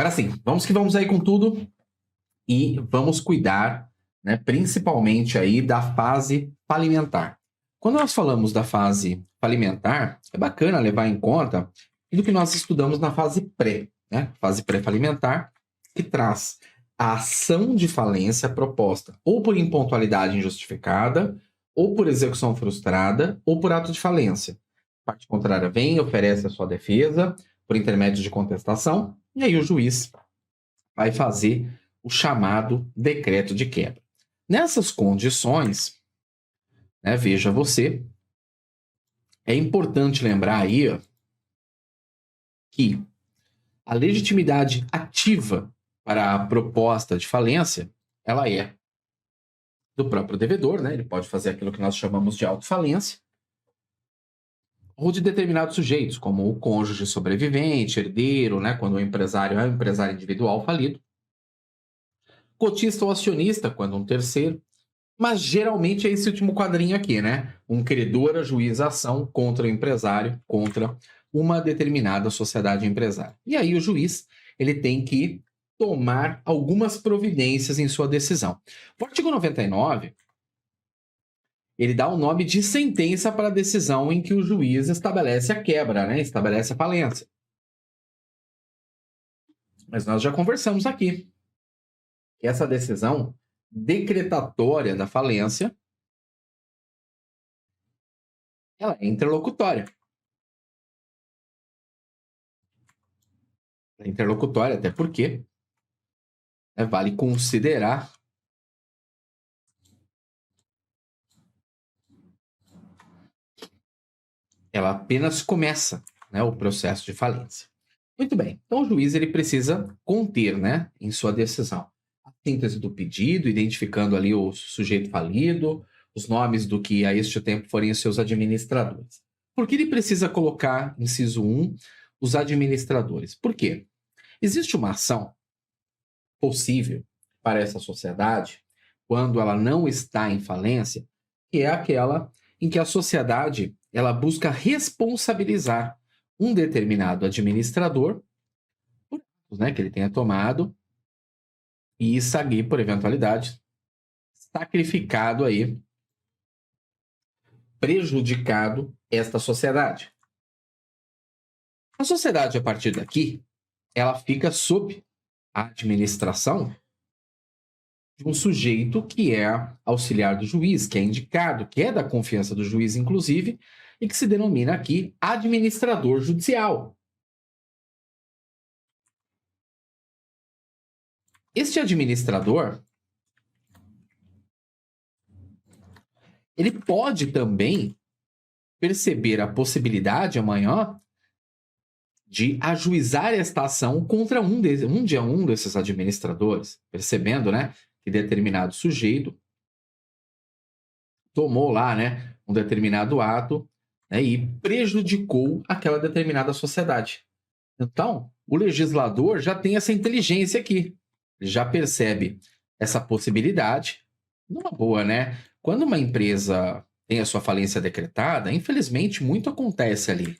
Agora sim, vamos que vamos aí com tudo e vamos cuidar, né, principalmente aí da fase falimentar. Quando nós falamos da fase falimentar, é bacana levar em conta tudo que nós estudamos na fase pré, né? Fase pré-falimentar, que traz a ação de falência proposta ou por impontualidade injustificada, ou por execução frustrada, ou por ato de falência. A parte contrária vem e oferece a sua defesa por intermédio de contestação, e aí o juiz vai fazer o chamado decreto de quebra. Nessas condições, né, veja você, é importante lembrar aí que a legitimidade ativa para a proposta de falência, ela é do próprio devedor, né? Ele pode fazer aquilo que nós chamamos de autofalência, ou de determinados sujeitos, como o cônjuge sobrevivente, herdeiro, né? Quando o empresário é um empresário individual falido, cotista ou acionista, quando um terceiro, mas geralmente é esse último quadrinho aqui, né? Um credor ajuiza ação contra o empresário, contra uma determinada sociedade empresária. E aí o juiz, ele tem que tomar algumas providências em sua decisão. O artigo 99, ele dá o nome de sentença para a decisão em que o juiz estabelece a quebra, né? Estabelece a falência. Mas nós já conversamos aqui que essa decisão decretatória da falência, ela é interlocutória. É interlocutória, até porque, né, vale considerar ela apenas começa, né, o processo de falência. Muito bem, então o juiz ele precisa conter, né, em sua decisão a síntese do pedido, identificando ali o sujeito falido, os nomes do que a este tempo forem os seus administradores. Por que ele precisa colocar, inciso 1, os administradores? Por quê? Existe uma ação possível para essa sociedade quando ela não está em falência, que é aquela em que a sociedade ela busca responsabilizar um determinado administrador por atos, né, que ele tenha tomado e isso aqui, por eventualidade, sacrificado aí, prejudicado esta sociedade. A sociedade, a partir daqui, ela fica sob a administração de um sujeito que é auxiliar do juiz, que é indicado, que é da confiança do juiz, inclusive, e que se denomina aqui administrador judicial. Este administrador, ele pode também perceber a possibilidade amanhã de ajuizar esta ação contra um desses administradores, percebendo, né, que determinado sujeito tomou lá, né, um determinado ato, né, e prejudicou aquela determinada sociedade. Então, o legislador já tem essa inteligência aqui, já percebe essa possibilidade. Numa boa, né? Quando uma empresa tem a sua falência decretada, infelizmente, muito acontece ali,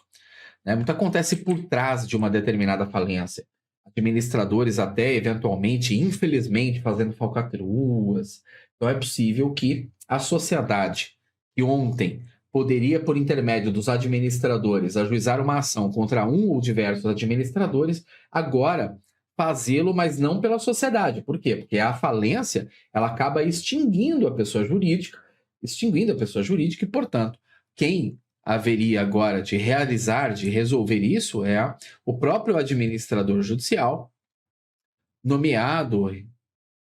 né? Muito acontece por trás de uma determinada falência. Administradores até, eventualmente, infelizmente, fazendo falcatruas. Então, é possível que a sociedade, que ontem poderia, por intermédio dos administradores, ajuizar uma ação contra um ou diversos administradores, agora fazê-lo, mas não pela sociedade. Por quê? Porque a falência ela acaba extinguindo a pessoa jurídica, e, portanto, quem haveria agora de realizar, de resolver isso é o próprio administrador judicial, nomeado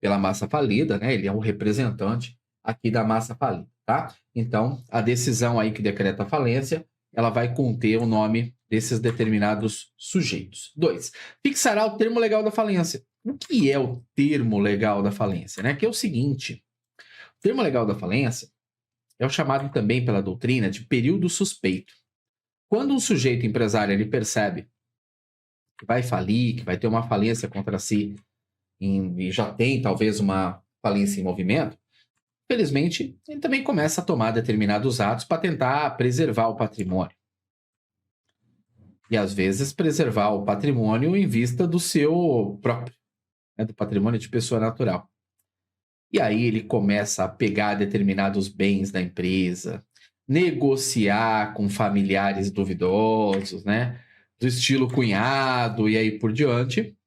pela massa falida, né? Ele é um representante aqui da massa falida, tá? Então, a decisão aí que decreta a falência, ela vai conter o nome desses determinados sujeitos. 2. Fixará o termo legal da falência. O que é o termo legal da falência, né? Que é o seguinte: o termo legal da falência é o chamado também pela doutrina de período suspeito. Quando um sujeito empresário ele percebe que vai falir, que vai ter uma falência contra si, e já tem talvez uma falência em movimento, felizmente ele também começa a tomar determinados atos para tentar preservar o patrimônio. E, às vezes, preservar o patrimônio em vista do seu próprio, né, do patrimônio de pessoa natural. E aí ele começa a pegar determinados bens da empresa, negociar com familiares duvidosos, né? Do estilo cunhado e aí por diante.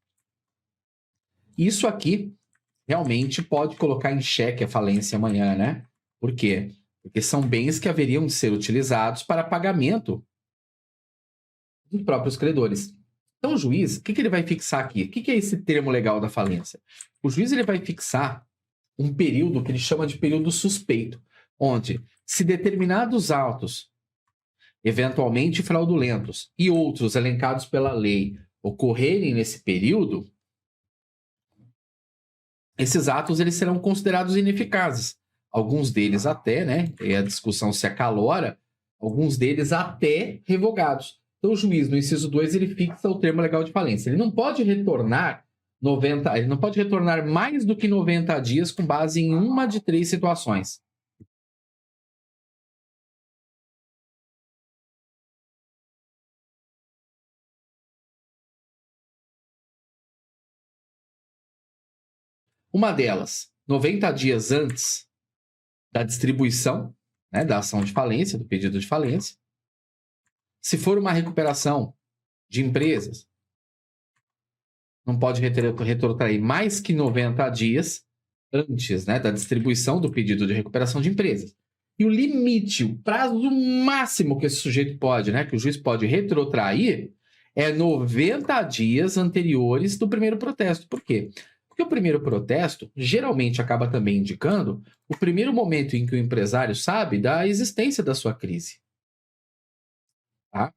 Isso aqui realmente pode colocar em xeque a falência amanhã, né? Por quê? Porque são bens que haveriam de ser utilizados para pagamento dos próprios credores. Então, o juiz, o que ele vai fixar aqui? O que é esse termo legal da falência? O juiz ele vai fixar um período que ele chama de período suspeito, onde, se determinados autos, eventualmente fraudulentos, e outros elencados pela lei ocorrerem nesse período, esses atos eles serão considerados ineficazes. Alguns deles até, né, e a discussão se acalora, alguns deles até revogados. Então, o juiz, no inciso 2, ele fixa o termo legal de falência. Ele não pode retornar ele não pode retornar mais do que 90 dias com base em uma de 3 situações. Uma delas, 90 dias antes da distribuição, né, da ação de falência, do pedido de falência. Se for uma recuperação de empresas, não pode retrotrair mais que 90 dias antes, né, da distribuição do pedido de recuperação de empresas. E o limite, o prazo máximo que esse sujeito pode, né, que o juiz pode retrotrair, é 90 dias anteriores do primeiro protesto. Por quê? Porque o primeiro protesto geralmente acaba também indicando o primeiro momento em que o empresário sabe da existência da sua crise. Tá?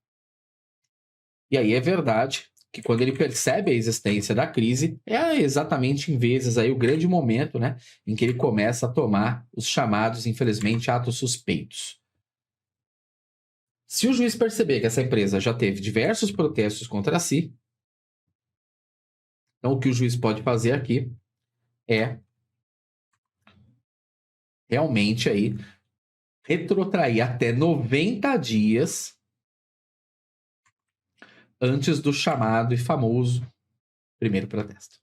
E aí é verdade que quando ele percebe a existência da crise, é exatamente em vezes aí o grande momento, né, em que ele começa a tomar os chamados, infelizmente, atos suspeitos. Se o juiz perceber que essa empresa já teve diversos protestos contra si, então o que o juiz pode fazer aqui é realmente aí retrotrair até 90 dias antes do chamado e famoso primeiro protesto.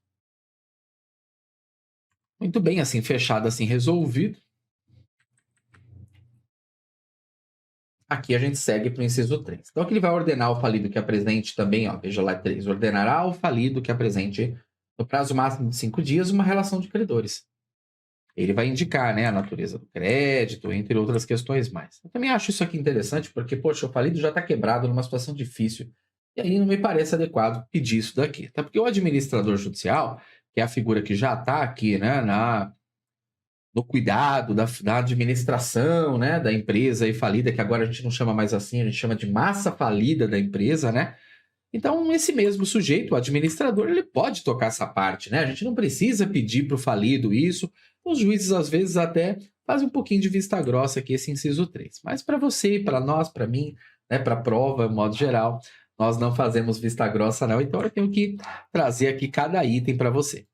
Muito bem, assim fechado, assim resolvido. Aqui a gente segue para o inciso 3. Então, aqui ele vai ordenar o falido que apresente também, ó, veja lá 3, ordenará ao falido que apresente, no prazo máximo de 5 dias, uma relação de credores. Ele vai indicar, né, a natureza do crédito, entre outras questões mais. Eu também acho isso aqui interessante, porque, poxa, o falido já está quebrado numa situação difícil, e aí não me parece adequado pedir isso daqui. Até porque o administrador judicial, que é a figura que já está aqui, né, no cuidado da administração, né, da empresa aí falida, que agora a gente não chama mais assim, a gente chama de massa falida da empresa, né? Então, esse mesmo sujeito, o administrador, ele pode tocar essa parte, né? A gente não precisa pedir para o falido isso. Os juízes, às vezes, até fazem um pouquinho de vista grossa aqui, esse inciso 3. Mas para você, para nós, para mim, né, para a prova, de modo geral, nós não fazemos vista grossa, não. Então, eu tenho que trazer aqui cada item para você.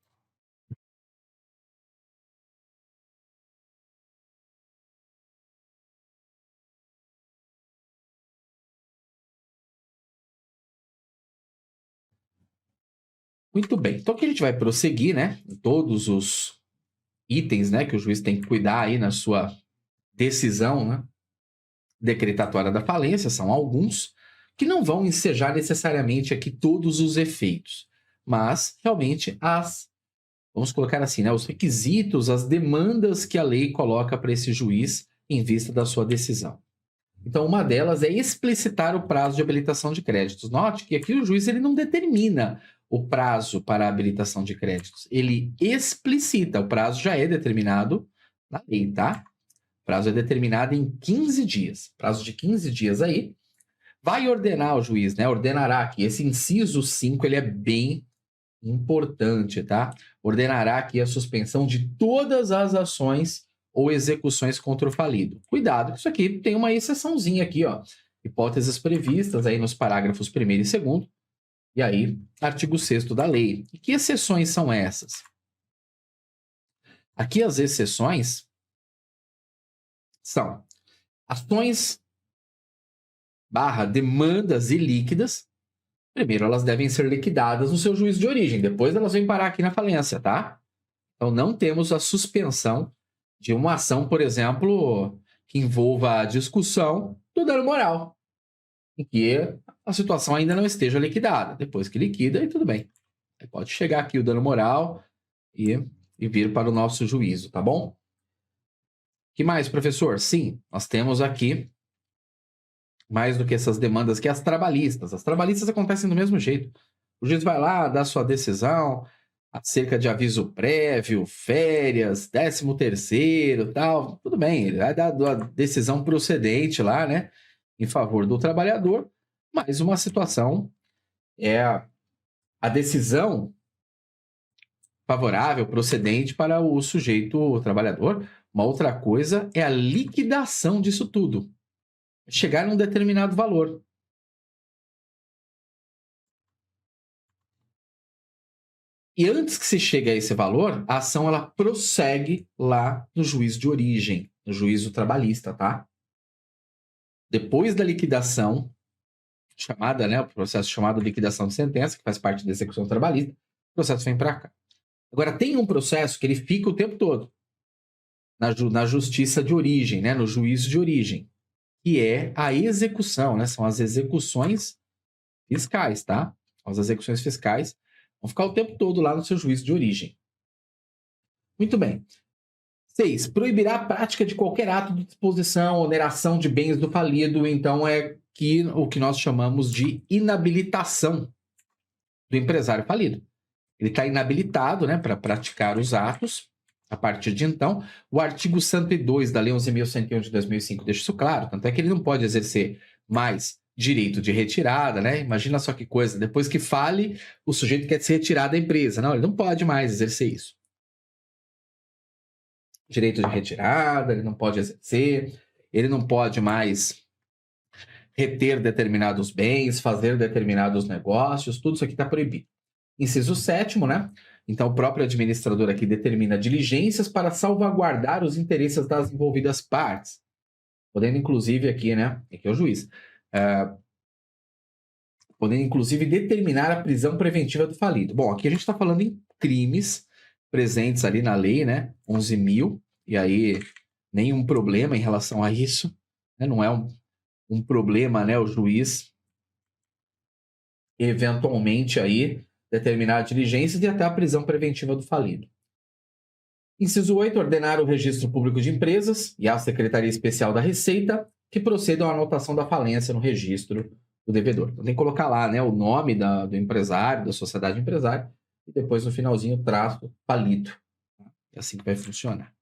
Muito bem. Então, aqui a gente vai prosseguir, né? Em todos os itens, né, que o juiz tem que cuidar aí na sua decisão, né, decretatória da falência, são alguns, que não vão ensejar necessariamente aqui todos os efeitos, mas realmente vamos colocar assim, né, os requisitos, as demandas que a lei coloca para esse juiz em vista da sua decisão. Então, uma delas é explicitar o prazo de habilitação de créditos. Note que aqui o juiz ele não determina o prazo para a habilitação de créditos. Ele explicita, o prazo já é determinado na lei, tá? O prazo é determinado em 15 dias. Prazo de 15 dias aí. Vai ordenar o juiz, né? Ordenará aqui. Esse inciso 5, ele é bem importante, tá? Ordenará aqui a suspensão de todas as ações ou execuções contra o falido. Cuidado, que isso aqui tem uma exceçãozinha aqui, ó. Hipóteses previstas aí nos parágrafos 1º e 2º, e aí, artigo 6º da lei. E que exceções são essas? Aqui as exceções são ações / demandas ilíquidas Primeiro, elas devem ser liquidadas no seu juízo de origem. Depois, elas vêm parar aqui na falência, tá? Então, não temos a suspensão de uma ação, por exemplo, que envolva a discussão do dano moral, em que a situação ainda não esteja liquidada. Depois que liquida, aí tudo bem. Aí pode chegar aqui o dano moral e vir para o nosso juízo, tá bom? Que mais, professor? Sim, nós temos aqui mais do que essas demandas que as trabalhistas. As trabalhistas acontecem do mesmo jeito. O juiz vai lá, dá sua decisão acerca de aviso prévio, férias, 13º, tal. Tudo bem, ele vai dar a decisão procedente lá, né? Em favor do trabalhador, mas uma situação é a decisão favorável, procedente para o sujeito o trabalhador. Uma outra coisa é a liquidação disso tudo. Chegar a um determinado valor. E antes que se chegue a esse valor, a ação ela prossegue lá no juízo de origem, no juízo trabalhista, tá? Depois da liquidação, chamada, né, o processo chamado liquidação de sentença, que faz parte da execução trabalhista, o processo vem para cá. Agora, tem um processo que ele fica o tempo todo na justiça de origem, né, no juízo de origem, que é a execução, né? São as execuções fiscais, tá? As execuções fiscais vão ficar o tempo todo lá no seu juízo de origem. Muito bem. 6. Proibirá a prática de qualquer ato de disposição, oneração de bens do falido. Então, é o que nós chamamos de inabilitação do empresário falido. Ele está inabilitado, né, para praticar os atos. A partir de então, o artigo 102 da Lei 11.101 de 2005 deixa isso claro. Tanto é que ele não pode exercer mais direito de retirada, né? Imagina só que coisa. Depois que fale, o sujeito quer se retirar da empresa. Não, ele não pode mais exercer isso. Direito de retirada, ele não pode exercer, ele não pode mais reter determinados bens, fazer determinados negócios, tudo isso aqui está proibido. Inciso 7º, né? Então, o próprio administrador aqui determina diligências para salvaguardar os interesses das envolvidas partes. Podendo, inclusive, aqui, né? Aqui é o juiz. Podendo, inclusive, determinar a prisão preventiva do falido. Bom, aqui a gente está falando em crimes presentes ali na lei, né? 11.000, e aí nenhum problema em relação a isso, né? Não é um problema, né? O juiz eventualmente aí determinar a diligência e até a prisão preventiva do falido. Inciso 8, ordenar o registro público de empresas e a Secretaria Especial da Receita que procedam à anotação da falência no registro do devedor. Então tem que colocar lá, né, o nome do empresário, da sociedade empresária, e depois no finalzinho traço falido. É assim que vai funcionar.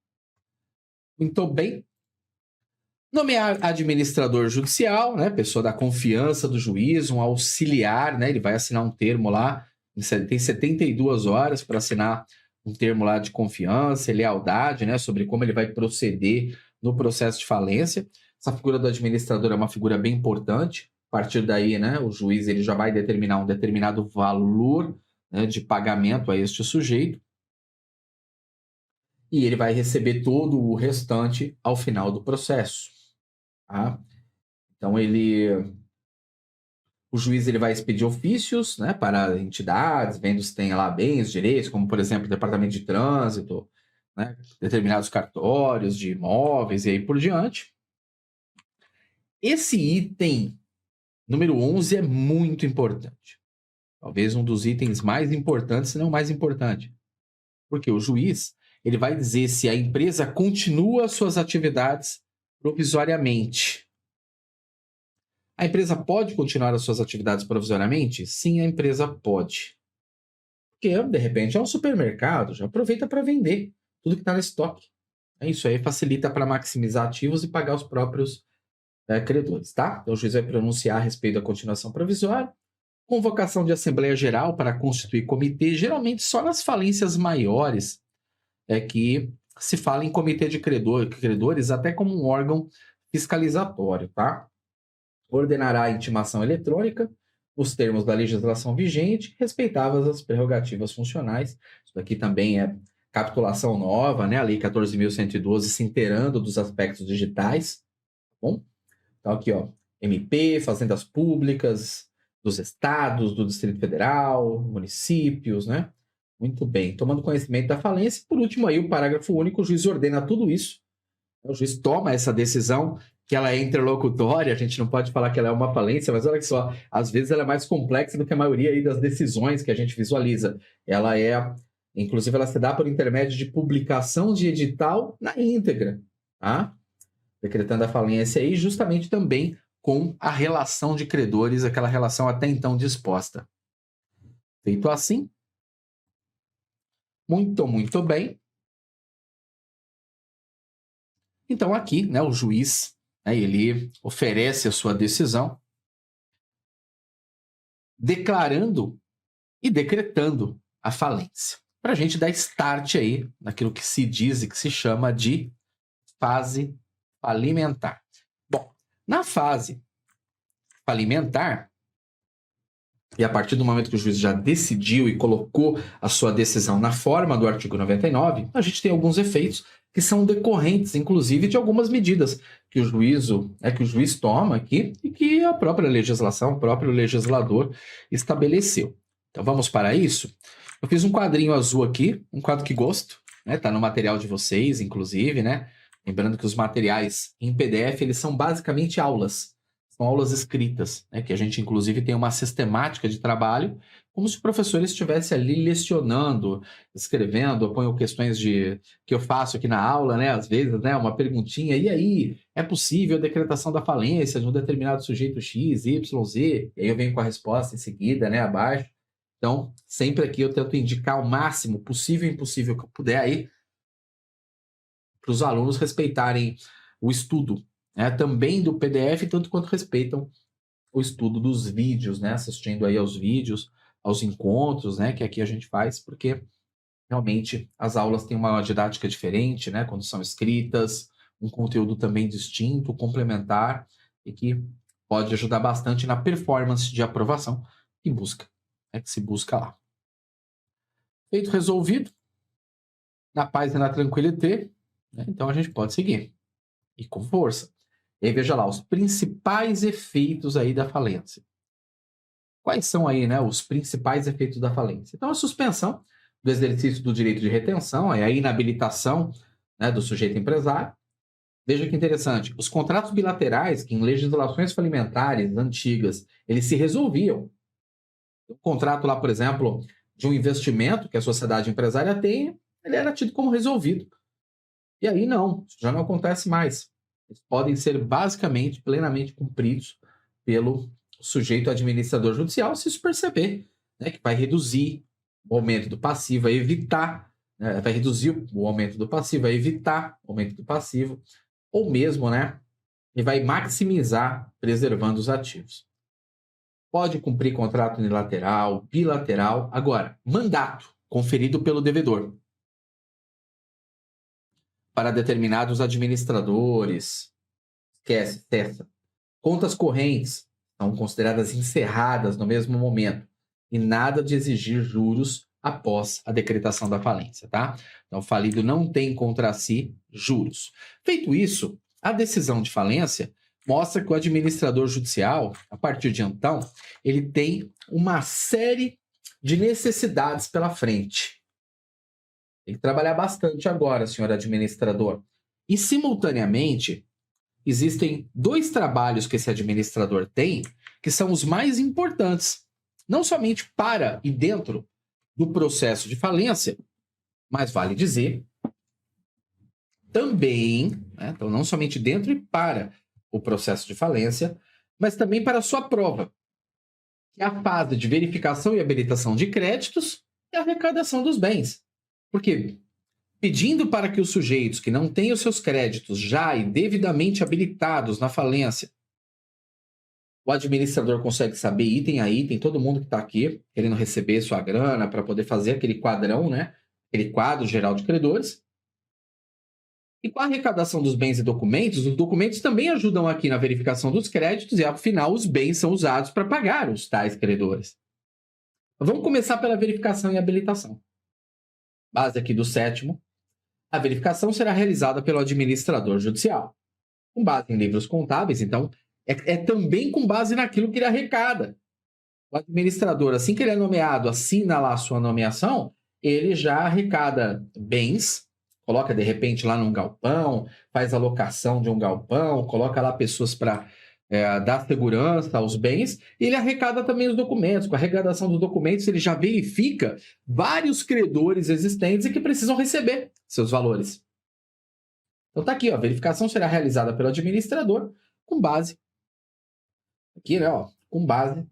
Muito bem. Nomear administrador judicial, né, pessoa da confiança do juiz, um auxiliar, né, ele vai assinar um termo lá, tem 72 horas para assinar um termo lá de confiança e lealdade, né, sobre como ele vai proceder no processo de falência. Essa figura do administrador é uma figura bem importante. A partir daí, né, o juiz ele já vai determinar um determinado valor, né, de pagamento a este sujeito. E ele vai receber todo o restante ao final do processo. Tá? Então, o juiz ele vai expedir ofícios, né, para entidades, vendo se tem lá bens, direitos, como, por exemplo, o Departamento de Trânsito, né, determinados cartórios de imóveis e aí por diante. Esse item número 11 é muito importante. Talvez um dos itens mais importantes, se não o mais importante. Porque o juiz ele vai dizer se a empresa continua suas atividades provisoriamente. A empresa pode continuar as suas atividades provisoriamente? Sim, a empresa pode. Porque, de repente, é um supermercado, já aproveita para vender tudo que está no estoque. Isso aí facilita para maximizar ativos e pagar os próprios credores, tá? Então, o juiz vai pronunciar a respeito da continuação provisória. Convocação de Assembleia Geral para constituir comitê, geralmente só nas falências maiores é que se fala em comitê de credores até como um órgão fiscalizatório, tá? Ordenará a intimação eletrônica, os termos da legislação vigente, respeitadas as prerrogativas funcionais. Isso daqui também é capitulação nova, né? A Lei 14.112 se inteirando dos aspectos digitais. Tá bom? Então aqui, ó, MP, fazendas públicas, dos estados, do Distrito Federal, municípios, né? Muito bem. Tomando conhecimento da falência, por último aí o parágrafo único, o juiz ordena tudo isso. O juiz toma essa decisão, que ela é interlocutória, a gente não pode falar que ela é uma falência, mas olha só, às vezes ela é mais complexa do que a maioria aí das decisões que a gente visualiza. Ela é, inclusive, ela se dá por intermédio de publicação de edital na íntegra, tá? Decretando a falência aí, justamente também com a relação de credores, aquela relação até então disposta. Feito assim, muito bem. Então aqui, né, o juiz, né, ele oferece a sua decisão, declarando e decretando a falência. Para a gente dar start aí naquilo que se diz e que se chama de fase falimentar. Bom, na fase falimentar, e a partir do momento que o juiz já decidiu e colocou a sua decisão na forma do artigo 99, a gente tem alguns efeitos que são decorrentes, inclusive, de algumas medidas que o juiz toma aqui e que a própria legislação, o próprio legislador estabeleceu. Então vamos para isso? Eu fiz um quadrinho azul aqui, um quadro que gosto, né? Tá no material de vocês, inclusive, né? Lembrando que os materiais em PDF, eles são basicamente aulas. São aulas escritas, né? Que a gente, inclusive, tem uma sistemática de trabalho, como se o professor estivesse ali lecionando, escrevendo. Eu ponho questões que eu faço aqui na aula, né? Às vezes, né? Uma perguntinha, e aí? É possível a decretação da falência de um determinado sujeito X, Y, Z? E aí eu venho com a resposta em seguida, né? Abaixo. Então, sempre aqui eu tento indicar o máximo possível e impossível que eu puder aí para os alunos respeitarem o estudo, né, também do PDF, tanto quanto respeitam o estudo dos vídeos, né, assistindo aí aos vídeos, aos encontros, né, que aqui a gente faz, porque realmente as aulas têm uma didática diferente, né, quando são escritas, um conteúdo também distinto, complementar, e que pode ajudar bastante na performance de aprovação que se busca lá. Feito, resolvido, na paz e na tranquilidade, né, então a gente pode seguir, e com força. E aí, veja lá, os principais efeitos aí da falência. Quais são aí, né, os principais efeitos da falência? Então, a suspensão do exercício do direito de retenção, a inabilitação, né, do sujeito empresário. Veja que interessante, os contratos bilaterais, que em legislações falimentares antigas, eles se resolviam. O contrato lá, por exemplo, de um investimento que a sociedade empresária tem, ele era tido como resolvido. E aí não, isso já não acontece mais. Eles podem ser basicamente, plenamente cumpridos pelo sujeito administrador judicial, se isso perceber, né, que vai reduzir o aumento do passivo, vai evitar, né, vai reduzir o aumento do passivo, vai evitar o aumento do passivo, ou mesmo, né, e vai maximizar preservando os ativos. Pode cumprir contrato unilateral, bilateral. Agora, mandato conferido pelo devedor para determinados administradores, esquece, cessa. Contas correntes são consideradas encerradas no mesmo momento e nada de exigir juros após a decretação da falência, tá? Então, o falido não tem contra si juros. Feito isso, a decisão de falência mostra que o administrador judicial, a partir de então, ele tem uma série de necessidades pela frente. Tem que trabalhar bastante agora, senhor administrador. E, simultaneamente, existem 2 trabalhos que esse administrador tem que são os mais importantes, não somente para e dentro do processo de falência, mas vale dizer também, né, então não somente dentro e para o processo de falência, mas também para a sua prova, que é a fase de verificação e habilitação de créditos e arrecadação dos bens. Porque pedindo para que os sujeitos que não têm os seus créditos já e devidamente habilitados na falência, o administrador consegue saber item a item, todo mundo que está aqui querendo receber sua grana para poder fazer aquele quadrão, né? Aquele quadro geral de credores. E com a arrecadação dos bens e documentos, os documentos também ajudam aqui na verificação dos créditos e, afinal, os bens são usados para pagar os tais credores. Vamos começar pela verificação e habilitação. Base aqui do 7º. A verificação será realizada pelo administrador judicial, com base em livros contábeis, então é também com base naquilo que ele arrecada. O administrador, assim que ele é nomeado, assina lá a sua nomeação, ele já arrecada bens, coloca de repente lá num galpão, faz a locação de um galpão, coloca lá pessoas para dar segurança aos bens, e ele arrecada também os documentos. Com a arrecadação dos documentos, ele já verifica vários credores existentes e que precisam receber seus valores. Então tá aqui, ó, a verificação será realizada pelo administrador com base aqui, né, ó, com base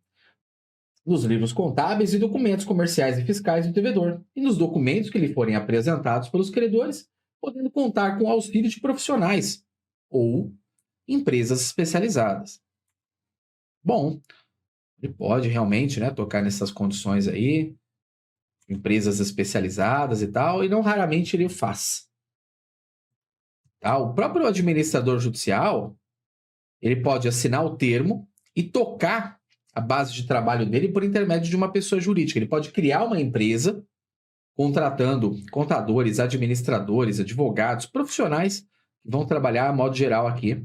nos livros contábeis e documentos comerciais e fiscais do devedor e nos documentos que lhe forem apresentados pelos credores, podendo contar com o auxílio de profissionais ou empresas especializadas. Bom, ele pode realmente, né, tocar nessas condições aí, empresas especializadas e tal, e não raramente ele o faz. Tá? O próprio administrador judicial, ele pode assinar o termo e tocar a base de trabalho dele por intermédio de uma pessoa jurídica. Ele pode criar uma empresa contratando contadores, administradores, advogados, profissionais que vão trabalhar a modo geral aqui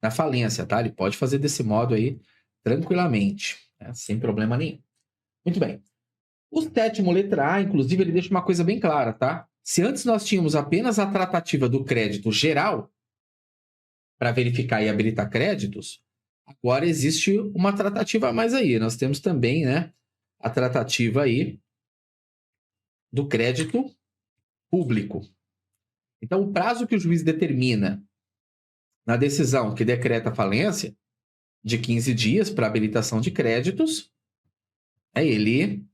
na falência, tá? Ele pode fazer desse modo aí tranquilamente, né? Sem problema nenhum. Muito bem. O sétimo letra A, inclusive, ele deixa uma coisa bem clara, tá? Se antes nós tínhamos apenas a tratativa do crédito geral para verificar e habilitar créditos, agora existe uma tratativa a mais aí. Nós temos também, né, a tratativa aí do crédito público. Então, o prazo que o juiz determina na decisão que decreta a falência, de 15 dias para habilitação de créditos, ele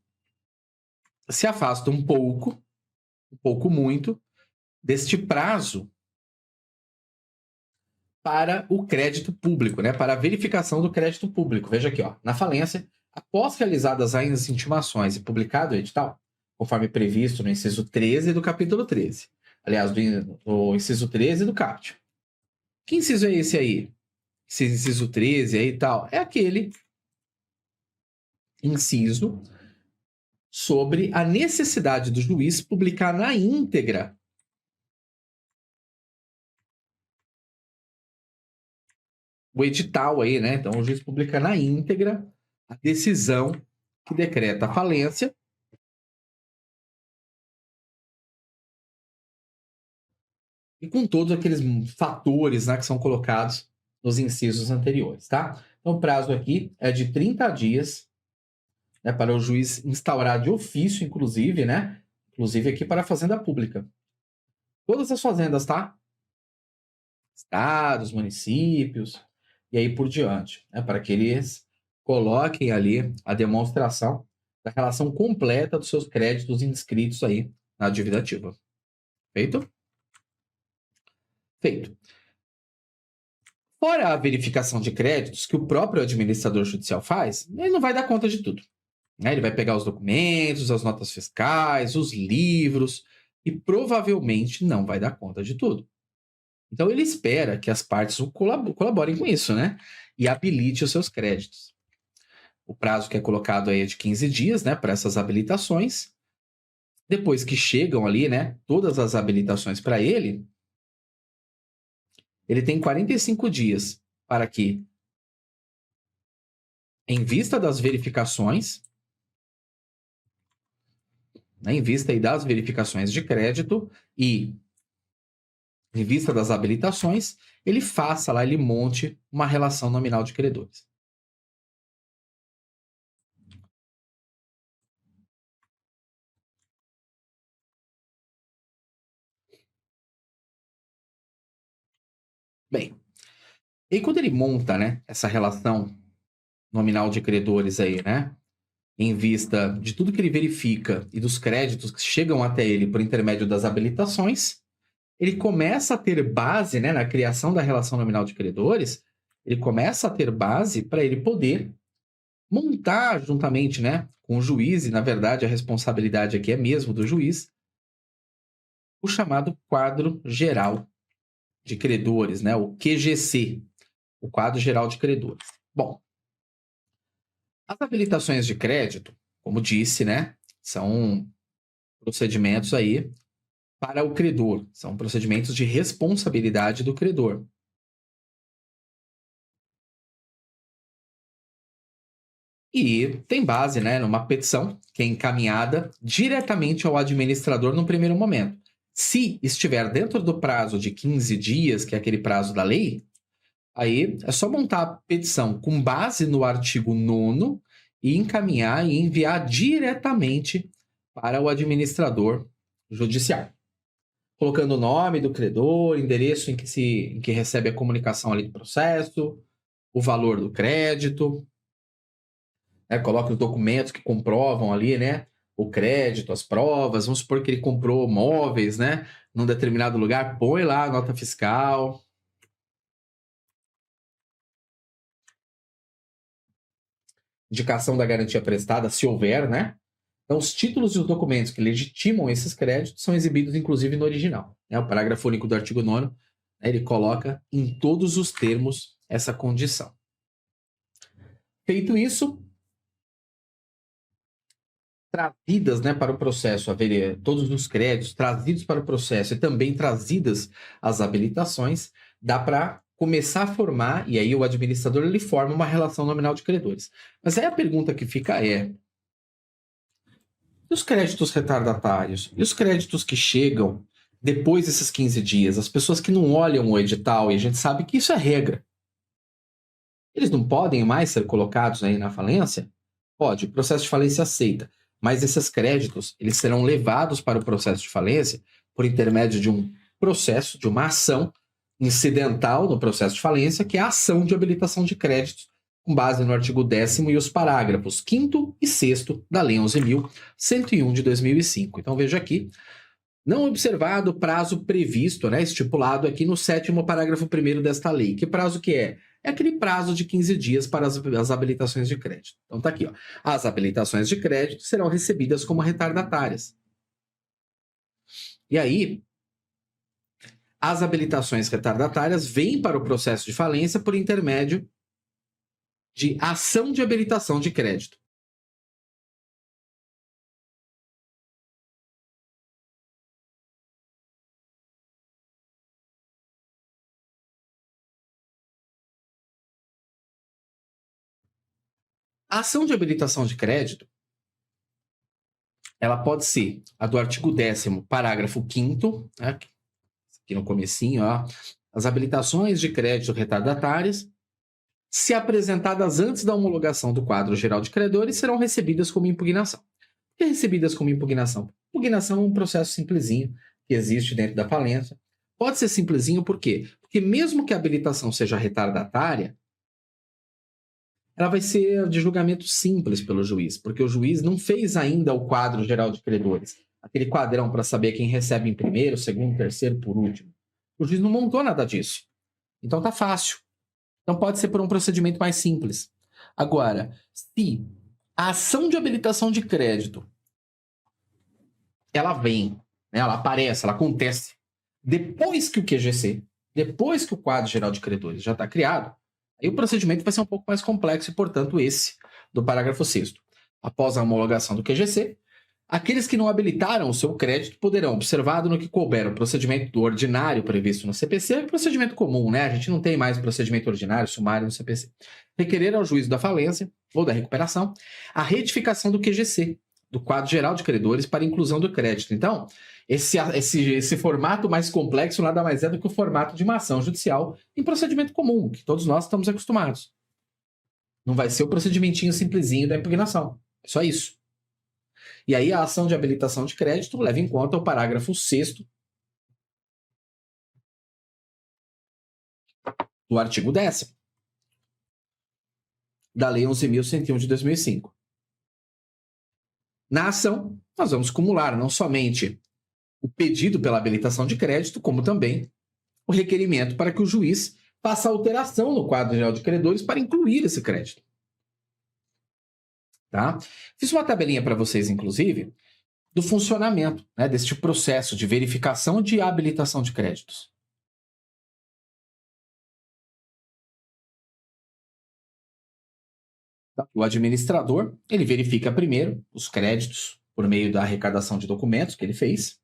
se afasta um pouco muito, deste prazo para o crédito público, né? Para a verificação do crédito público. Veja aqui, ó, na falência, após realizadas as intimações e publicado o edital, conforme previsto no inciso 13 do capítulo 13. Aliás, do inciso 13 do CAPT. Que inciso é esse aí? Esse inciso 13 aí e tal? É aquele inciso sobre a necessidade do juiz publicar na íntegra o edital aí, né? Então, o juiz publica na íntegra a decisão que decreta a falência e com todos aqueles fatores, né, que são colocados nos incisos anteriores, tá? Então, o prazo aqui é de 30 dias, né, para o juiz instaurar de ofício, inclusive, né? Inclusive aqui para a Fazenda Pública. Todas as fazendas, tá? Estados, municípios, e aí por diante, né? Para que eles coloquem ali a demonstração da relação completa dos seus créditos inscritos aí na dívida ativa. Feito? Feito. Fora a verificação de créditos que o próprio administrador judicial faz, ele não vai dar conta de tudo, né? Ele vai pegar os documentos, as notas fiscais, os livros e provavelmente não vai dar conta de tudo. Então, ele espera que as partes colaborem com isso, né? E habilite os seus créditos. O prazo que é colocado aí é de 15 dias, né? Para essas habilitações. Depois que chegam ali, né? Todas as habilitações para ele, ele tem 45 dias para que, em vista das verificações, né, em vista aí das verificações de crédito e em vista das habilitações, ele faça lá, ele monte uma relação nominal de credores. Bem, e quando ele monta, né, essa relação nominal de credores aí, né, em vista de tudo que ele verifica e dos créditos que chegam até ele por intermédio das habilitações, ele começa a ter base, né, na criação da relação nominal de credores, ele começa a ter base para ele poder montar juntamente, né, com o juiz, e na verdade a responsabilidade aqui é mesmo do juiz, o chamado quadro geral de credores, né, o QGC, o quadro geral de credores. Bom, as habilitações de crédito, como disse, né, são procedimentos aí para o credor, são procedimentos de responsabilidade do credor. E tem base, né, numa petição que é encaminhada diretamente ao administrador no primeiro momento. Se estiver dentro do prazo de 15 dias, que é aquele prazo da lei, aí é só montar a petição com base no artigo 9º e encaminhar e enviar diretamente para o administrador judicial, colocando o nome do credor, endereço em que recebe a comunicação ali do processo, o valor do crédito, né? Coloca os documentos que comprovam ali, né? O crédito, as provas. Vamos supor que ele comprou móveis, né? Num determinado lugar, põe lá a nota fiscal. Indicação da garantia prestada, se houver, né? Então, os títulos e os documentos que legitimam esses créditos são exibidos, inclusive, no original. Né? O parágrafo único do artigo 9º, né, ele coloca em todos os termos essa condição. Feito isso, trazidas, né, para o processo, todos os créditos trazidos para o processo e também trazidas as habilitações, dá para começar a formar, e aí o administrador ele forma uma relação nominal de credores. Mas aí a pergunta que fica é: e os créditos retardatários? E os créditos que chegam depois desses 15 dias? As pessoas que não olham o edital, e a gente sabe que isso é regra. Eles não podem mais ser colocados aí na falência? Pode, o processo de falência aceita. Mas esses créditos, eles serão levados para o processo de falência por intermédio de um processo, de uma ação incidental no processo de falência, que é a ação de habilitação de créditos, com base no artigo 10º e os parágrafos 5º e 6º da Lei 11.101 de 2005. Então, veja aqui, não observado o prazo previsto, né, estipulado aqui no 7º parágrafo 1º desta lei. Que prazo que é? É aquele prazo de 15 dias para as habilitações de crédito. Então tá aqui, ó. As habilitações de crédito serão recebidas como retardatárias. E aí, as habilitações retardatárias vêm para o processo de falência por intermédio de ação de habilitação de crédito. A ação de habilitação de crédito, ela pode ser a do artigo 10º, parágrafo 5º, né, aqui no comecinho, ó, as habilitações de crédito retardatárias, se apresentadas antes da homologação do quadro geral de credores, serão recebidas como impugnação. Por que recebidas como impugnação? Impugnação é um processo simplesinho que existe dentro da falência. Pode ser simplesinho por quê? Porque mesmo que a habilitação seja retardatária, ela vai ser de julgamento simples pelo juiz, porque o juiz não fez ainda o quadro geral de credores, aquele quadrão para saber quem recebe em primeiro, segundo, terceiro, por último. O juiz não montou nada disso. Então tá fácil. Então pode ser por um procedimento mais simples. Agora, se a ação de habilitação de crédito ela vem, né, ela aparece, ela acontece depois que o QGC, depois que o quadro geral de credores já está criado, aí o procedimento vai ser um pouco mais complexo e, portanto, esse do parágrafo 6º. Após a homologação do QGC, aqueles que não habilitaram o seu crédito poderão, observado no que couber o procedimento ordinário previsto no CPC e procedimento comum, né? A gente não tem mais procedimento ordinário, sumário no CPC. Requerer ao juízo da falência ou da recuperação a retificação do QGC, do quadro geral de credores, para inclusão do crédito. Então, esse formato mais complexo nada mais é do que o formato de uma ação judicial em procedimento comum, que todos nós estamos acostumados. Não vai ser o procedimentinho simplesinho da impugnação. É só isso. E aí a ação de habilitação de crédito leva em conta o parágrafo 6º do artigo 10º da Lei 11.101 de 2005. Na ação, nós vamos acumular não somente o pedido pela habilitação de crédito, como também o requerimento para que o juiz faça alteração no quadro geral de credores para incluir esse crédito. Tá? Fiz uma tabelinha para vocês, inclusive, do funcionamento, né, deste processo de verificação de habilitação de créditos. O administrador, ele verifica primeiro os créditos por meio da arrecadação de documentos que ele fez.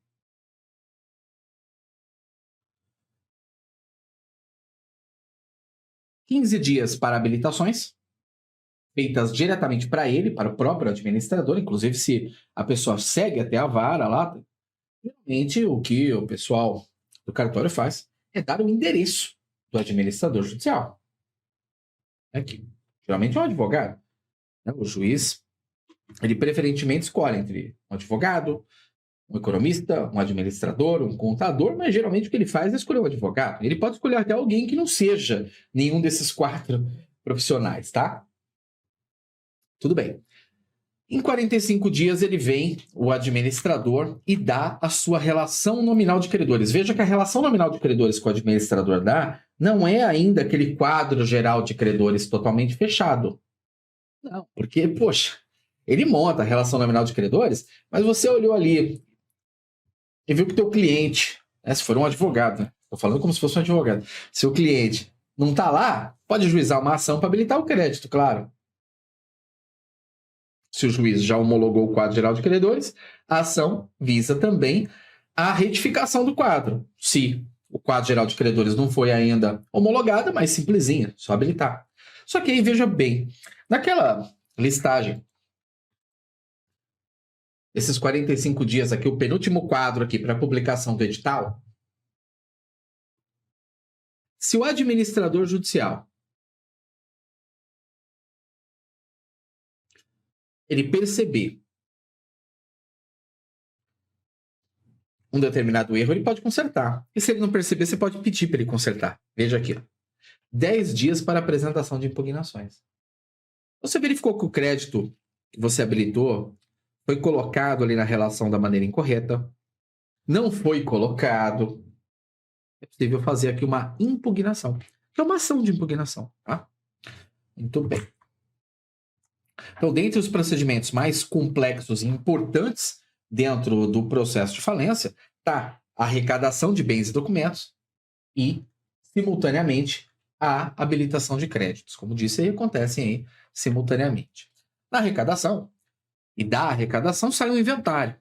(15 dias para habilitações). feitas diretamente para ele, para o próprio administrador, inclusive se a pessoa segue até a vara lá, geralmente o que o pessoal do cartório faz é dar o endereço do administrador judicial. Aqui. Geralmente é um advogado. Né? O juiz, ele preferentemente escolhe entre um advogado, um economista, um administrador, um contador, mas geralmente o que ele faz é escolher um advogado. Ele pode escolher até alguém que não seja nenhum desses 4 profissionais, tá? Tudo bem. Em 45 dias ele vem, o administrador, e dá a sua relação nominal de credores. Veja que a relação nominal de credores que o administrador dá não é ainda aquele quadro geral de credores totalmente fechado. Não, porque, poxa, ele monta a relação nominal de credores, mas você olhou ali e viu que teu cliente, né, se for um advogado, né, estou falando como se fosse um advogado, seu cliente não está lá, pode juizar uma ação para habilitar o crédito, claro. Se o juiz já homologou o quadro geral de credores, a ação visa também a retificação do quadro. Se o quadro geral de credores não foi ainda homologado, mas simplesinha, só habilitar. Só que aí, veja bem, naquela listagem, esses 45 dias aqui, o penúltimo quadro aqui para publicação do edital, se o administrador judicial ele perceber um determinado erro, ele pode consertar. E se ele não perceber, você pode pedir para ele consertar. Veja aqui, 10 dias para apresentação de impugnações. Você verificou que o crédito que você habilitou foi colocado ali na relação da maneira incorreta, não foi colocado, é possível fazer aqui uma impugnação, que é uma ação de impugnação, tá? Muito bem. Então, dentre os procedimentos mais complexos e importantes dentro do processo de falência, está a arrecadação de bens e documentos e, simultaneamente, a habilitação de créditos. Como disse, aí acontecem aí simultaneamente. Na arrecadação, e da arrecadação sai um inventário.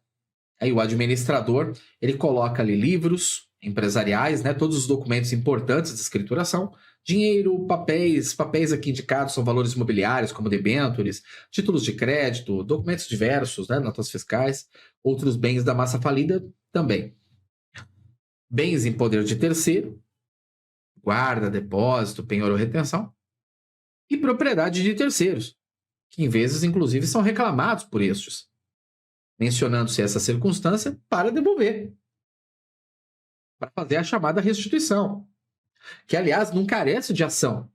Aí o administrador, ele coloca ali livros empresariais, né, todos os documentos importantes de escrituração, dinheiro, papéis aqui indicados são valores imobiliários, como debêntures, títulos de crédito, documentos diversos, né, notas fiscais, outros bens da massa falida também. Bens em poder de terceiro, guarda, depósito, penhor ou retenção, e propriedade de terceiros, que em vezes, inclusive, são reclamados por estes, mencionando-se essa circunstância para devolver, para fazer a chamada restituição, que, aliás, não carece de ação.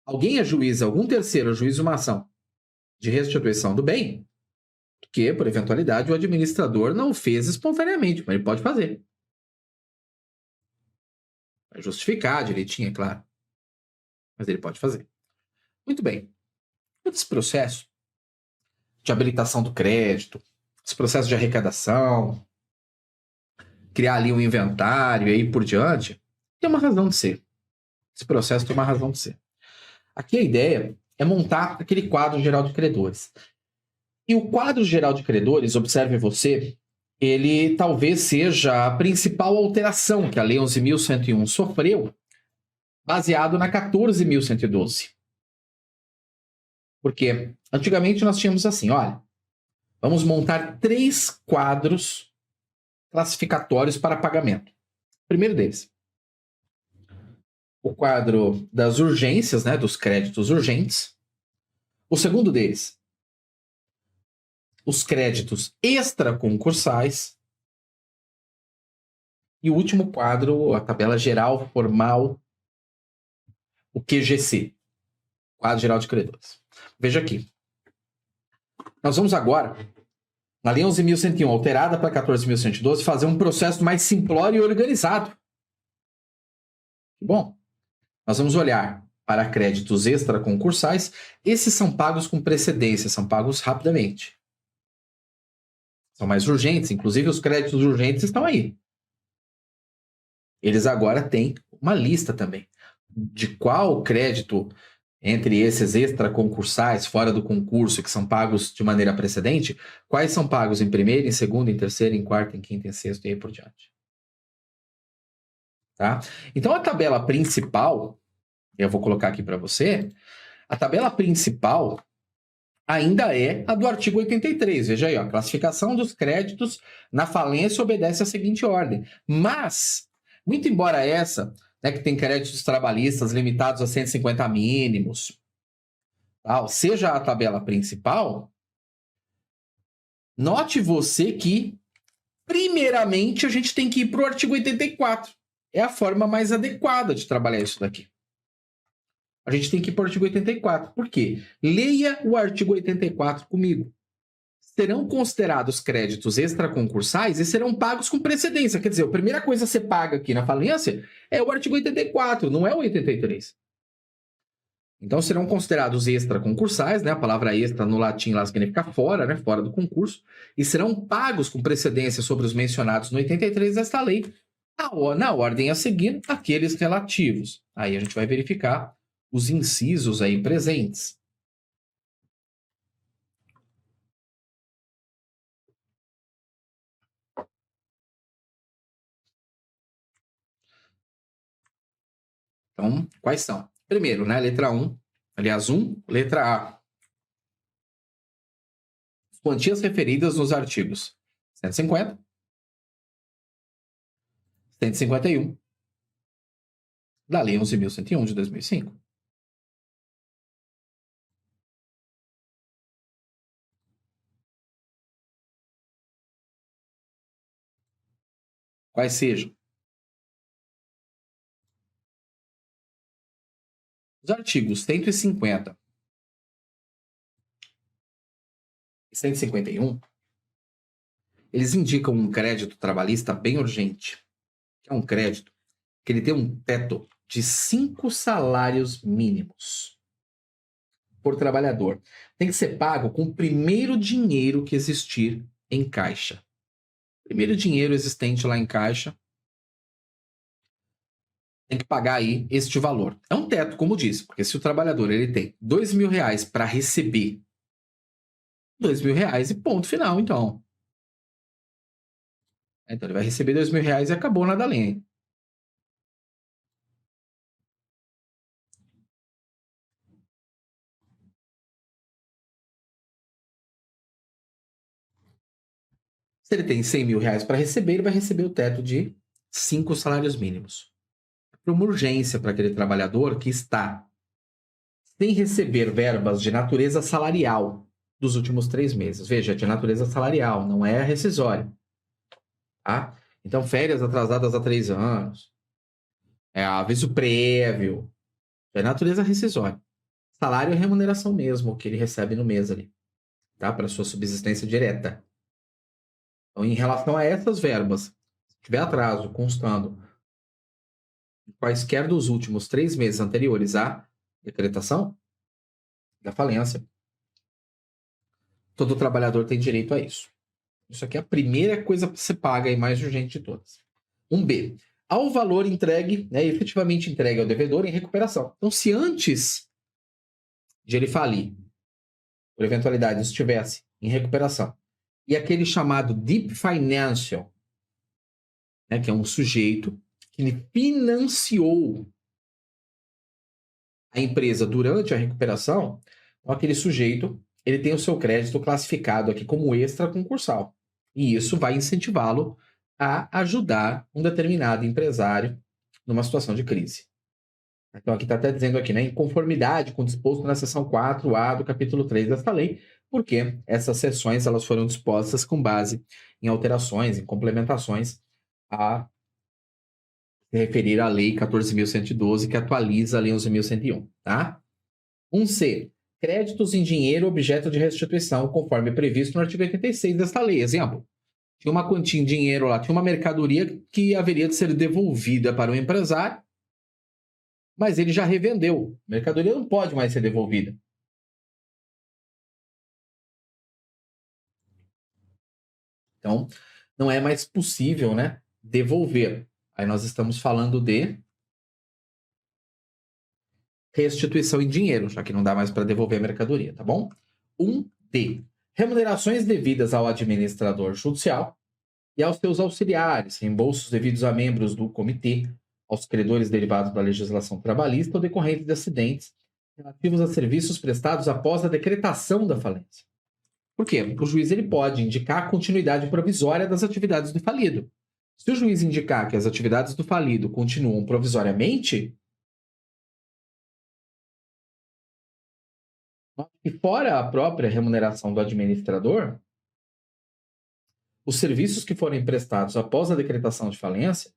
Alguém ajuiza, algum terceiro ajuiza uma ação de restituição do bem, que, por eventualidade, o administrador não fez espontaneamente, mas ele pode fazer. Vai justificar direitinho, é claro. Mas ele pode fazer. Muito bem. Esse processo de habilitação do crédito, esse processo de arrecadação, criar ali um inventário e aí por diante, tem uma razão de ser. Esse processo tem uma razão de ser. Aqui a ideia é montar aquele quadro geral de credores. E o quadro geral de credores, observe você, ele talvez seja a principal alteração que a Lei 11.101 sofreu, baseado na 14.112. Porque antigamente nós tínhamos assim, olha, vamos montar 3 quadros classificatórios para pagamento. O primeiro deles, o quadro das urgências, né, dos créditos urgentes. O segundo deles, os créditos extraconcursais. E o último quadro, a tabela geral formal, o QGC, quadro geral de credores. Veja aqui. Nós vamos agora, na Lei 11.101, alterada para 14.112, fazer um processo mais simplório e organizado. Bom, nós vamos olhar para créditos extraconcursais. Esses são pagos com precedência, são pagos rapidamente. São mais urgentes, inclusive os créditos urgentes estão aí. Eles agora têm uma lista também de qual crédito entre esses extraconcursais, fora do concurso, que são pagos de maneira precedente, quais são pagos em primeira, em segunda, em terceira, em quarta, em quinta, em sexta e aí por diante. Tá? Então, a tabela principal, eu vou colocar aqui para você, A tabela principal ainda é a do artigo 83. Veja aí, ó, a classificação dos créditos na falência obedece à seguinte ordem. Mas, muito embora essa, né, que tem créditos trabalhistas limitados a 150 mínimos, tal, seja a tabela principal, note você que, primeiramente, a gente tem que ir para o artigo 84. É a forma mais adequada de trabalhar isso daqui. A gente tem que ir para o artigo 84. Por quê? Leia o artigo 84 comigo. Serão considerados créditos extraconcursais e serão pagos com precedência. Quer dizer, a primeira coisa que você paga aqui na falência é o artigo 84, não é o 83. Então, serão considerados extraconcursais, né? A palavra extra no latim lá significa fora, né? Fora do concurso, e serão pagos com precedência sobre os mencionados no 83 desta lei, na ordem a seguir, aqueles relativos. Aí a gente vai verificar os incisos aí presentes. Então, quais são? Primeiro, né? Letra 1, aliás, 1, letra A. Quantias referidas nos artigos 150, 151 da Lei 11.101 de 2005. Quais sejam? Os artigos 150 e 151, eles indicam um crédito trabalhista bem urgente, que é um crédito que ele tem um teto de 5 salários mínimos por trabalhador. Tem que ser pago com o primeiro dinheiro que existir em caixa. Primeiro dinheiro existente lá em caixa, tem que pagar aí este valor. É um teto, como disse, porque se o trabalhador ele tem R$2.000 para receber, R$2.000 e ponto final, então. Então ele vai receber R$2.000 e acabou na da linha. Se ele tem R$100.000 para receber, ele vai receber o teto de 5 salários mínimos. Para uma urgência para aquele trabalhador que está sem receber verbas de natureza salarial dos últimos 3 meses. Veja, é de natureza salarial, não é rescisória. Tá? Então, férias atrasadas há 3 anos, aviso prévio, é natureza rescisória. Salário é remuneração mesmo, que ele recebe no mês ali, tá? Para sua subsistência direta. Então, em relação a essas verbas, se tiver atraso constando quaisquer dos últimos 3 meses anteriores à decretação da falência, todo trabalhador tem direito a isso. Isso aqui é a primeira coisa que você paga e mais urgente de todas. 1B. Ao valor entregue, né, efetivamente entregue ao devedor em recuperação. Então, se antes de ele falir, por eventualidade, estivesse em recuperação, e aquele chamado Deep Financial, né, que é um sujeito que ele financiou a empresa durante a recuperação, então aquele sujeito ele tem o seu crédito classificado aqui como extraconcursal. E isso vai incentivá-lo a ajudar um determinado empresário numa situação de crise. Então, aqui está até dizendo aqui, né, em conformidade com o disposto na seção 4A do capítulo 3 desta lei, porque essas seções elas foram dispostas com base em alterações, em complementações a se referir à Lei 14.112, que atualiza a Lei 11.101, tá? 1C. Créditos em dinheiro objeto de restituição, conforme previsto no artigo 86 desta lei. Exemplo, tinha uma quantia em dinheiro lá, tinha uma mercadoria que haveria de ser devolvida para o empresário, mas ele já revendeu. A mercadoria não pode mais ser devolvida. Então, não é mais possível, né, devolver. Aí nós estamos falando de restituição em dinheiro, já que não dá mais para devolver a mercadoria, tá bom? 1D. Remunerações devidas ao administrador judicial e aos seus auxiliares, reembolsos devidos a membros do comitê, aos credores derivados da legislação trabalhista ou decorrentes de acidentes, relativos a serviços prestados após a decretação da falência. Por quê? O juiz ele pode indicar a continuidade provisória das atividades do falido. Se o juiz indicar que as atividades do falido continuam provisoriamente, e fora a própria remuneração do administrador, os serviços que forem prestados após a decretação de falência,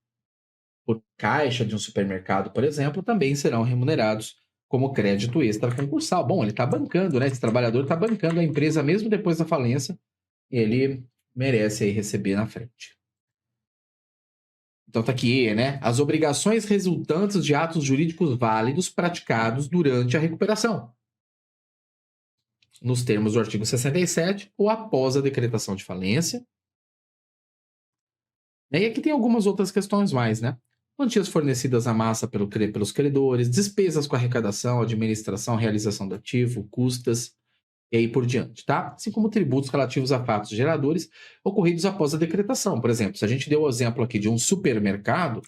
por caixa de um supermercado, por exemplo, também serão remunerados como crédito extra concursal. Bom, ele está bancando, né? Esse trabalhador está bancando a empresa mesmo depois da falência, ele merece aí receber na frente. Então tá aqui, né? As obrigações resultantes de atos jurídicos válidos praticados durante a recuperação, nos termos do artigo 67 ou após a decretação de falência. E aqui tem algumas outras questões mais, né? Quantias fornecidas à massa pelos credores, despesas com arrecadação, administração, realização do ativo, custas, e aí por diante, tá? Assim como tributos relativos a fatos geradores ocorridos após a decretação. Por exemplo, se a gente deu o exemplo aqui de um supermercado,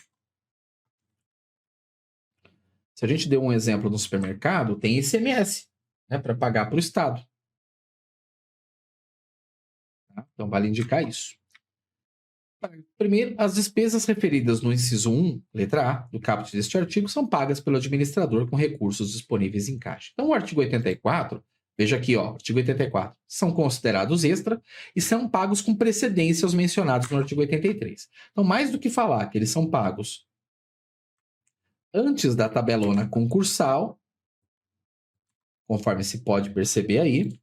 se a gente deu um exemplo de um supermercado, tem ICMS, né, para pagar para o Estado. Tá? Então, vale indicar isso. Primeiro, as despesas referidas no inciso 1, letra A, do caput deste artigo, são pagas pelo administrador com recursos disponíveis em caixa. Então, o artigo 84, veja aqui, ó, artigo 84, são considerados extra e são pagos com precedência aos mencionados no artigo 83. Então, mais do que falar que eles são pagos antes da tabelona concursal, conforme se pode perceber aí,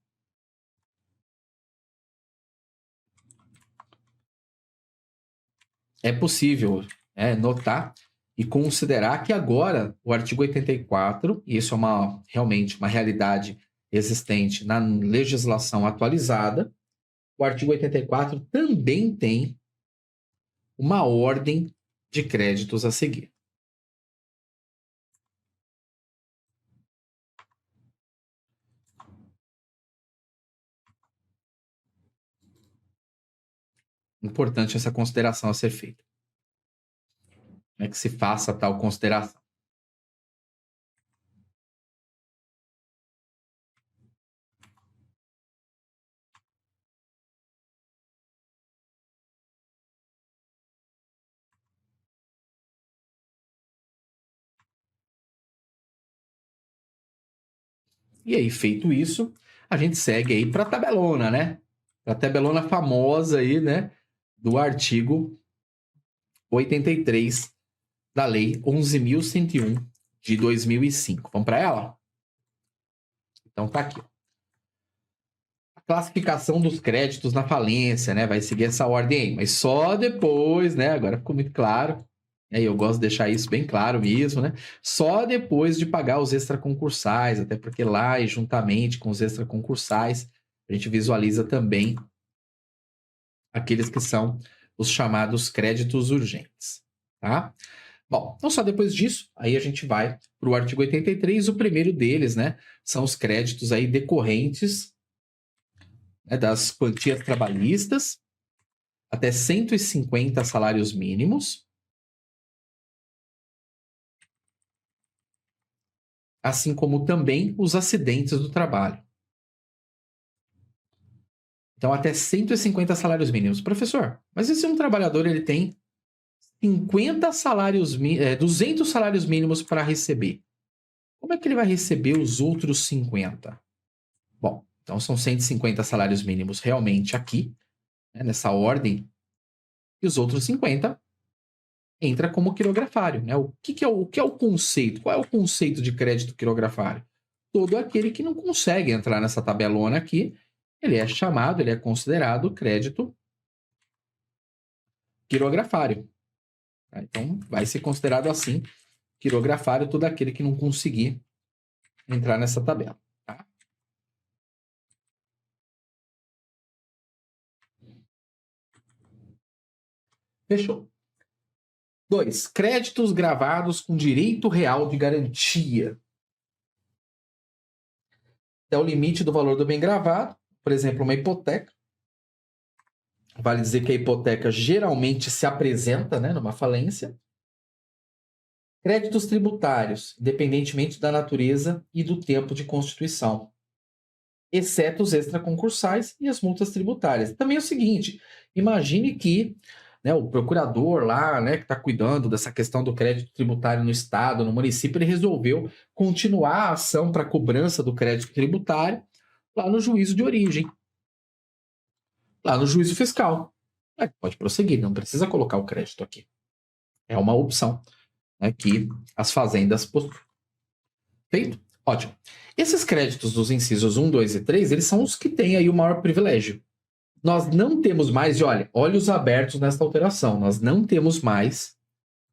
é possível notar e considerar que agora o artigo 84, e isso é realmente uma realidade existente na legislação atualizada, o artigo 84 também tem uma ordem de créditos a seguir. Importante essa consideração a ser feita. Como é que se faça tal consideração? E aí, feito isso, a gente segue aí para a tabelona, né? Para a tabelona famosa aí, né? Do artigo 83 da Lei 11.101 de 2005. Vamos para ela? Então tá aqui. A classificação dos créditos na falência, né? Vai seguir essa ordem aí, mas só depois, né? Agora ficou muito claro. E eu gosto de deixar isso bem claro mesmo, né? Só depois de pagar os extraconcursais, até porque lá e juntamente com os extraconcursais, a gente visualiza também aqueles que são os chamados créditos urgentes, tá? Bom, então só depois disso, aí a gente vai para o artigo 83, o primeiro deles, né, são os créditos aí decorrentes, né, das quantias trabalhistas até 150 salários mínimos, assim como também os acidentes do trabalho. Então, até 150 salários mínimos. Professor, mas e se um trabalhador ele tem 200 salários mínimos para receber? Como é que ele vai receber os outros 50? Bom, então são 150 salários mínimos realmente aqui, né, nessa ordem, e os outros 50 entra como quirografário, né? O que é o conceito? Qual é o conceito de crédito quirografário? Todo aquele que não consegue entrar nessa tabelona aqui, ele é considerado crédito quirografário. Tá? Então, vai ser considerado assim, quirografário, todo aquele que não conseguir entrar nessa tabela. Tá? Fechou. 2. Créditos gravados com direito real de garantia. É o limite do valor do bem gravado, por exemplo, uma hipoteca. Vale dizer que a hipoteca geralmente se apresenta, né, numa falência. Créditos tributários, independentemente da natureza e do tempo de constituição, exceto os extraconcursais e as multas tributárias. Também é o seguinte, imagine que, né, o procurador lá, né, que está cuidando dessa questão do crédito tributário no estado, no município, ele resolveu continuar a ação para cobrança do crédito tributário lá no juízo de origem, lá no juízo fiscal. Pode prosseguir, não precisa colocar o crédito aqui. É uma opção, né, que as fazendas possuem. Feito? Ótimo. Esses créditos dos incisos 1, 2 e 3, eles são os que têm aí o maior privilégio. Nós não temos mais, e olha, olhos abertos nesta alteração, nós não temos mais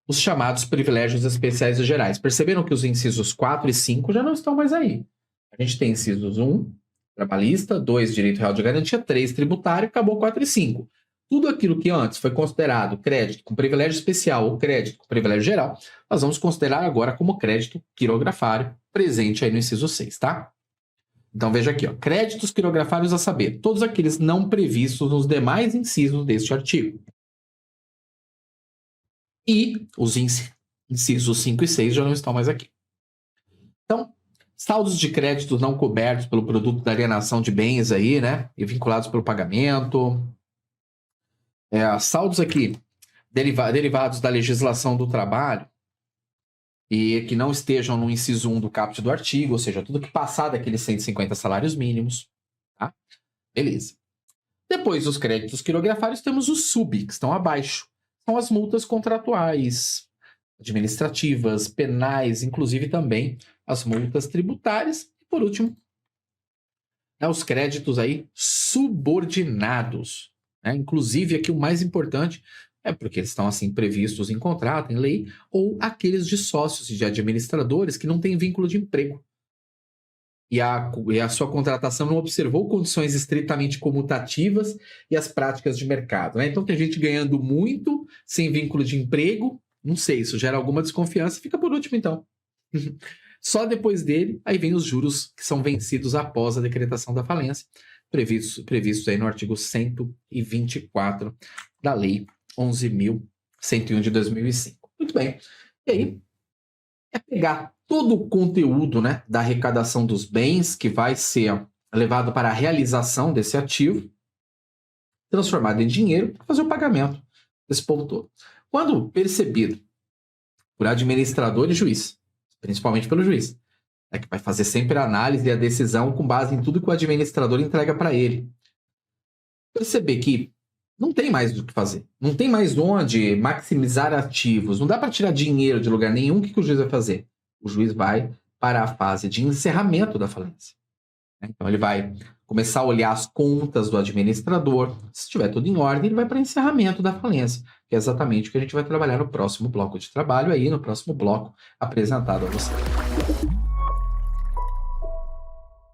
os chamados privilégios especiais e gerais. Perceberam que os incisos 4 e 5 já não estão mais aí. A gente tem incisos 1, trabalhista, 2, direito real de garantia, 3, tributário, acabou 4 e 5. Tudo aquilo que antes foi considerado crédito com privilégio especial ou crédito com privilégio geral, nós vamos considerar agora como crédito quirografário, presente aí no inciso 6, tá? Então veja aqui, ó, créditos quirografários a saber, todos aqueles não previstos nos demais incisos deste artigo. E os incisos 5 e 6 já não estão mais aqui. Então, saldos de créditos não cobertos pelo produto da alienação de bens aí, né? E vinculados pelo pagamento. Saldos aqui derivados da legislação do trabalho e que não estejam no inciso 1 do caput do artigo, ou seja, tudo que passar daqueles 150 salários mínimos. Tá? Beleza. Depois dos créditos quirografários, temos os sub, que estão abaixo. São as multas contratuais, administrativas, penais, inclusive também as multas tributárias. E, por último, os créditos aí subordinados. Inclusive, aqui o mais importante é porque eles estão assim previstos em contrato, em lei, ou aqueles de sócios e de administradores que não têm vínculo de emprego. E a sua contratação não observou condições estritamente comutativas e as práticas de mercado. Então, tem gente ganhando muito, sem vínculo de emprego. Não sei, isso gera alguma desconfiança. Fica por último, então. Só depois dele, aí vem os juros que são vencidos após a decretação da falência, previstos aí no artigo 124 da Lei 11.101 de 2005. Muito bem. E aí, é pegar todo o conteúdo, né, da arrecadação dos bens que vai ser levado para a realização desse ativo, transformado em dinheiro, para fazer o pagamento desse povo todo. Quando percebido por administrador e juiz, principalmente pelo juiz, que vai fazer sempre a análise e a decisão com base em tudo que o administrador entrega para ele. Perceber que não tem mais o que fazer. Não tem mais onde maximizar ativos. Não dá para tirar dinheiro de lugar nenhum. O que o juiz vai fazer? O juiz vai para a fase de encerramento da falência. Então, ele vai começar a olhar as contas do administrador. Se estiver tudo em ordem, ele vai para encerramento da falência, que é exatamente o que a gente vai trabalhar no próximo bloco de trabalho, aí no próximo bloco apresentado a você.